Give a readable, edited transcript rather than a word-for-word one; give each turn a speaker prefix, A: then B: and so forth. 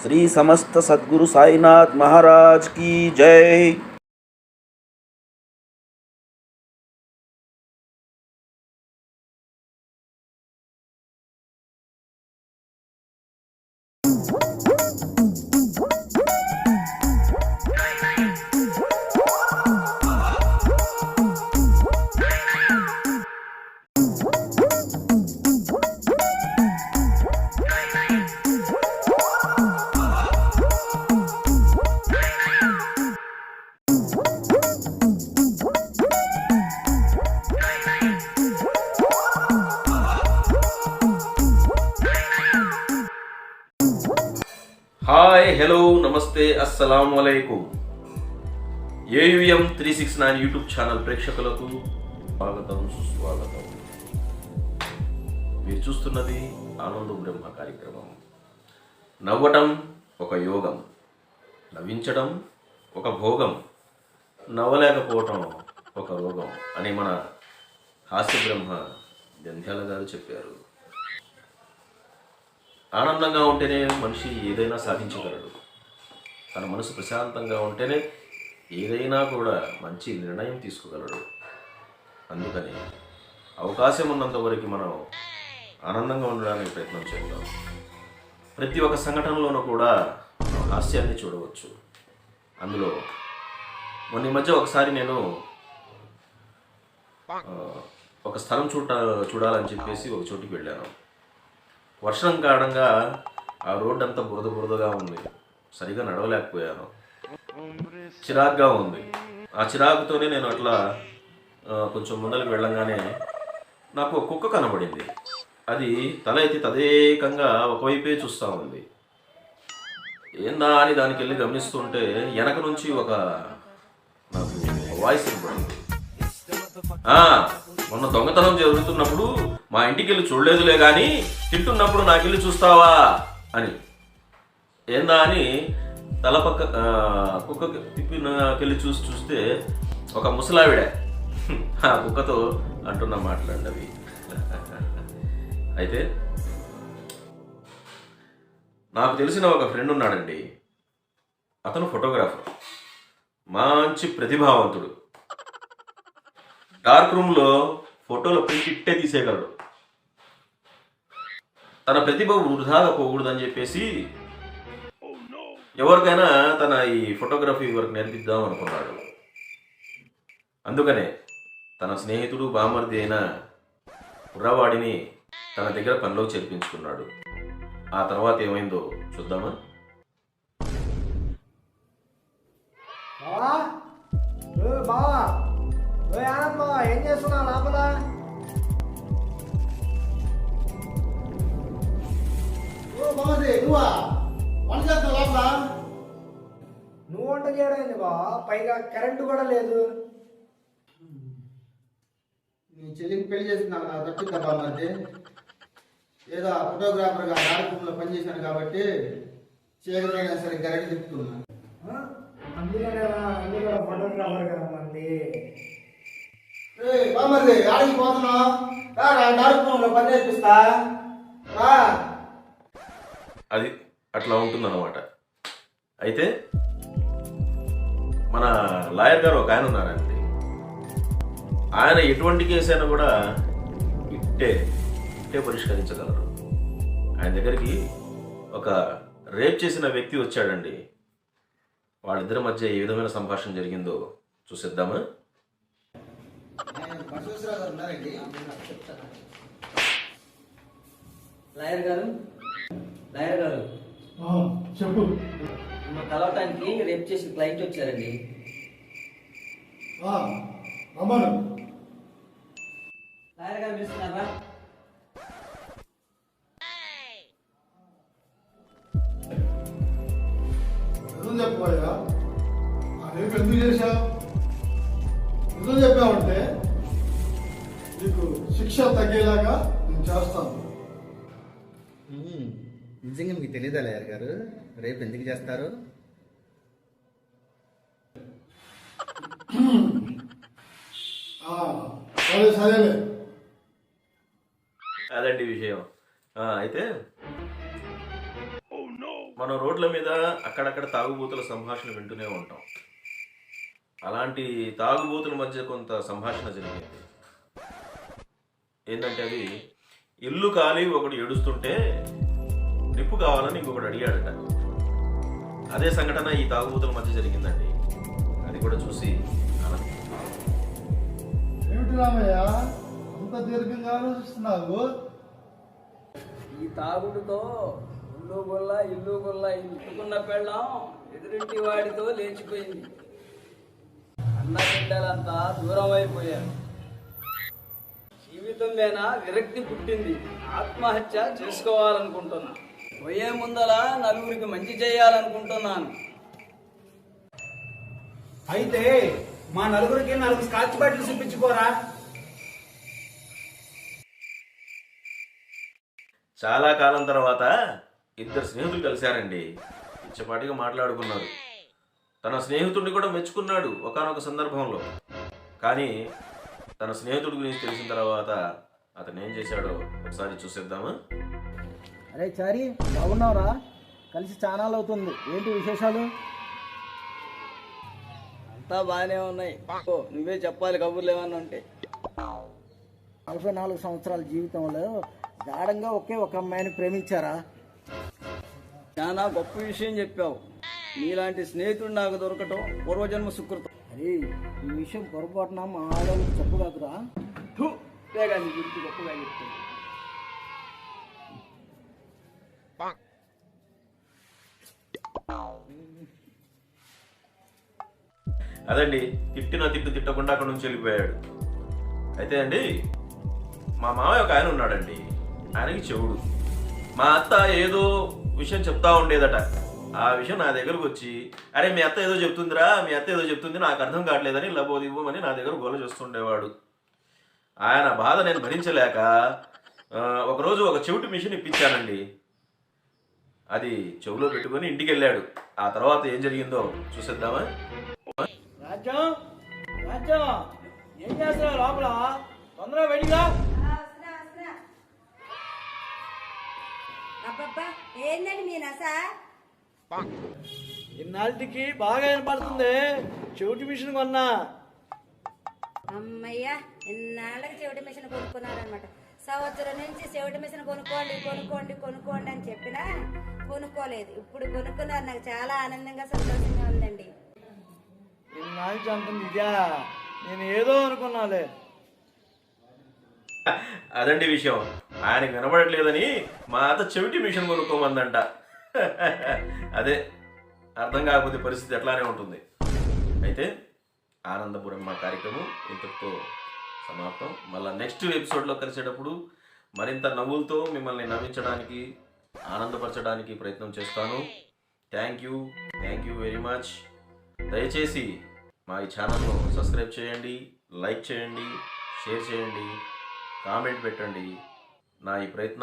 A: श्री समस्त सद्गुरु साईनाथ महाराज की जय। హాయ్, హలో, నమస్తే, అస్సలాం వలైకుం. ఏయుఎం 369 యూట్యూబ్ ఛానల్ ప్రేక్షకులకు స్వాగతం, సుస్వాగతం. మీరు చూస్తున్నది ఆనంద బ్రహ్మ కార్యక్రమం. నవ్వటం ఒక యోగం, నవ్వించడం ఒక భోగం, నవ్వలేకపోవటం ఒక రోగం అని మన హాస్య బ్రహ్మ జంధ్యాల గారు చెప్పారు. ఆనందంగా ఉంటేనే మనిషి ఏదైనా సాధించగలడు. తన మనసు ప్రశాంతంగా ఉంటేనే ఏదైనా కూడా మంచి నిర్ణయం తీసుకోగలడు. అందుకని అవకాశం ఉన్నంత వరకు మనం ఆనందంగా ఉండడానికి ప్రయత్నం చేద్దాం. ప్రతి ఒక్క సంఘటనలోనూ కూడా హాస్యాన్ని చూడవచ్చు. అందులో మొన్న మధ్య ఒకసారి నేను ఒక స్థలం చూడాలని చెప్పేసి ఒక చోటుకి వెళ్ళాను. వర్షం కారణంగా ఆ రోడ్డు అంతా బురదగా ఉంది. సరిగా నడవలేకపోయాను. చిరాగ్గా ఉంది. ఆ చిరాకుతోనే నేను అట్లా కొంచెం ముందరికి వెళ్ళంగానే నాకు ఒక కుక్క కనబడింది. అది తల ఎత్తి తదేకంగా ఒకవైపే చూస్తూ ఉంది. ఏందా అని దానికి వెళ్ళి గమనిస్తుంటే వెనక నుంచి ఒక నాకు వాయిస్ వినపడింది. మొన్న దొంగతనం జరుగుతున్నప్పుడు మా ఇంటికి వెళ్ళి చూడలేదులే కానీ తింటున్నప్పుడు నాకెళ్ళి చూస్తావా అని. ఏందా అని తల పక్క కుక్క తిప్పికెళ్ళి చూస్తే ఒక ముసలావిడ ఆ కుక్కతో అంటున్న మాట్లాడినవి. అయితే నాకు తెలిసిన ఒక ఫ్రెండ్ ఉన్నాడండి. అతను ఫోటోగ్రాఫర్, మంచి ప్రతిభావంతుడు. డార్క్ రూమ్లో ఫోటోలో ప్రింట్ ఇట్టే తీసేయగలడు. తన ప్రతిభ వృధాగా పోకూడదని చెప్పేసి ఎవరికైనా తన ఈ ఫోటోగ్రఫీ వర్క్ నేర్పిద్దాం అనుకున్నాడు. అందుకనే తన స్నేహితుడు బామర్ది అయిన కుర్రవాడిని తన దగ్గర పనిలో చేర్పించుకున్నాడు. ఆ తర్వాత ఏమైందో చూద్దామా?
B: ఏం చేస్తున్నా లోపల? నువ్వు వంట చేయడం బా, పైగా కరెంటు కూడా లేదు.
C: నీ చెల్లికి పెళ్లి చేస్తున్నాను నాకు తప్పిందా బామ్మది? ఏదో ఫోటోగ్రాఫర్గా డార్క్ పనిచేశాను కాబట్టి చేయకపోయినా సరే కరెంట్ తిప్పుతున్నా.
B: అందులో ఫోటోగ్రాఫర్ కదా మంది.
C: బామ్మది ఆడికి పోతున్నావు? డార్క్ రూమ్లో పని నేర్పిస్తా.
A: అది అట్లా ఉంటుందన్నమాట. అయితే మన లాయర్ గారు ఒక ఆయన ఉన్నారండి. ఆయన ఎటువంటి కేసు అయినా కూడా ఇట్టే పరిష్కరించగలరు. ఆయన దగ్గరికి ఒక రేప్ చేసిన వ్యక్తి వచ్చాడండి. వాళ్ళిద్దరి మధ్య ఏ విధమైన సంభాషణ జరిగిందో చూసేద్దామా?
D: లాయర్ గారు
C: చెప్పు.
D: కలవటానికి రేపు చేసిన క్లయింట్ వచ్చారండి. లాయర్ గారు పిలుస్తున్నారా?
C: చెప్పబోయా రేపు ఎందుకు చేశావు? ఎందుకు చెప్పావంటే నీకు శిక్ష తగ్గేలాగా నేను చేస్తాను.
E: నిజంగా మీకు తెలియదా లాయర్ గారు రేపు ఎందుకు చేస్తారు?
C: సరేలే.
A: అదండి విషయం. అయితే మనం రోడ్ల మీద అక్కడక్కడ తాగుబోతుల సంభాషణ వింటూనే ఉంటాం. అలాంటి తాగుబోతుల మధ్య కొంత సంభాషణ జరిగింది. ఏంటంటే అది ఇల్లు కాలి ఒకడు ఏడుస్తుంటే నిప్పు కావాలని ఇంకొకటి అడిగాడట. అదే సంఘటన ఈ తాగుబోతుల మధ్య జరిగిందండి. అది కూడా చూసి
C: ఏమిటి రామయ్య అంత దీర్ఘంగా ఆలోచిస్తున్నావు?
D: ఈ తాగుడుతో ఇల్లు గొల్ల ఇంటుకున్న పెళ్ళం ఎదురింటి వాడితో లేచిపోయింది. అన్న బిడ్డలంతా దూరం అయిపోయారు. జీవితం మీద విరక్తి పుట్టింది. ఆత్మహత్య చేసుకోవాలనుకుంటున్నా. పోయే ముందల నలుగురికి మంచి చేయాలనుకుంటున్నాను.
B: అయితే మా నలుగురికి 4 స్కాచ్ బాటిల్స్ చూపించుకోరా.
A: చాలా కాలం తర్వాత ఇద్దరు స్నేహితులు కలిశారండి. ఇచ్చపాటిగా మాట్లాడుకున్నారు. తన స్నేహితుడిని కూడా మెచ్చుకున్నాడు ఒకానొక సందర్భంలో. కానీ తన స్నేహితుడి గురించి తెలిసిన తర్వాత అతను ఏం చేశాడో ఒకసారి చూసేద్దామా?
F: అరే చారి, బాగున్నావురా? కలిసి చాలా అవుతుంది. ఏంటి విశేషాలు?
D: అంతా బాగానే ఉన్నాయి. ఓ, నువ్వే చెప్పాలి కబుర్లు ఏమన్నా ఉంటే.
F: 44 సంవత్సరాల జీవితంలో గాఢంగా ఒకే ఒక అమ్మాయిని ప్రేమించారా?
D: చాలా గొప్ప విషయం చెప్పావు. నీలాంటి స్నేహితుడు నాకు దొరకటం పూర్వజన్మ సుకృతం.
F: అరే, ఈ విషయం పొరపాటున మా ఆడవాళ్ళకి చెప్పగాకురా.
D: నీ గురించి గొప్పగా చెప్తుంది.
A: అదండి, తిట్టకుండా అక్కడ నుంచి వెళ్ళిపోయాడు. అయితే అండి, మా మామయ్య ఒక ఆయన ఉన్నాడండి. ఆయనకి చెవుడు. మా అత్త ఏదో విషయం చెప్తా ఉండేదట. ఆ విషయం నా దగ్గరకు వచ్చి, అరే మీ అత్త ఏదో చెప్తుందిరా, మీ అత్త ఏదో చెప్తుంది, నాకు అర్థం కావట్లేదని లబోదివ్వమని నా దగ్గర గోల చేస్తుండేవాడు. ఆయన బాధ నేను భరించలేక ఒకరోజు ఒక చెవిటి మిషన్ ఇప్పించానండి. అది చెవులో పెట్టుకొని ఇంటికి వెళ్ళాడు. ఆ తర్వాత ఏం జరిగిందో చూసేద్దామా?
F: రాజ్యం, రాజ్యం, ఏం చేస్తున్నావు లోపల? తొందరగా బయటిగా.
G: అబ్బబ్బా, ఏందండి మీ నస?
F: ఇన్నాళ్ళకి బాగా వినపడుతుంది. చెవిటి మిషన్ కొన్నా.
G: అమ్మయ్యా, ఇన్నాళ్ళకి చెవిటి మిషన్ కొనుక్కున్నారనమాట. సంవత్సరం నుంచి చెవిటి మిషన్ కొనుక్కోండి అని చెప్పినా కొనుక్కోలేదు. ఇప్పుడు కొనుక్కున్నారు. నాకు చాలా ఆనందంగా సంతోషంగా ఉందండి.
F: ఇన్నాళ్ళకి అంటుంది ఇదా? నేను ఏదో అనుకున్నాలే.
A: అదండి విషయం. ఆయనకు వినబడట్లేదని మా అత్త చెవిటి మిషన్ కొనుక్కోమందంట. అదే అర్థం కాకపోతే పరిస్థితి ఎట్లానే ఉంటుంది. అయితే ఆనందపురం మా కార్యక్రమం ఇంతటితో సమాప్తం. మళ్ళీ నెక్స్ట్ ఎపిసోడ్లో కలిసేటప్పుడు మరింత నవ్వులతో మిమ్మల్ని నవ్వించడానికి, ఆనందపరచడానికి ప్రయత్నం చేస్తాను. Thank you very much. దయచేసి మా ఈ ఛానల్ను సబ్స్క్రైబ్ చేయండి, లైక్ చేయండి, షేర్ చేయండి, కామెంట్ పెట్టండి. నా ఈ ప్రయత్నాన్ని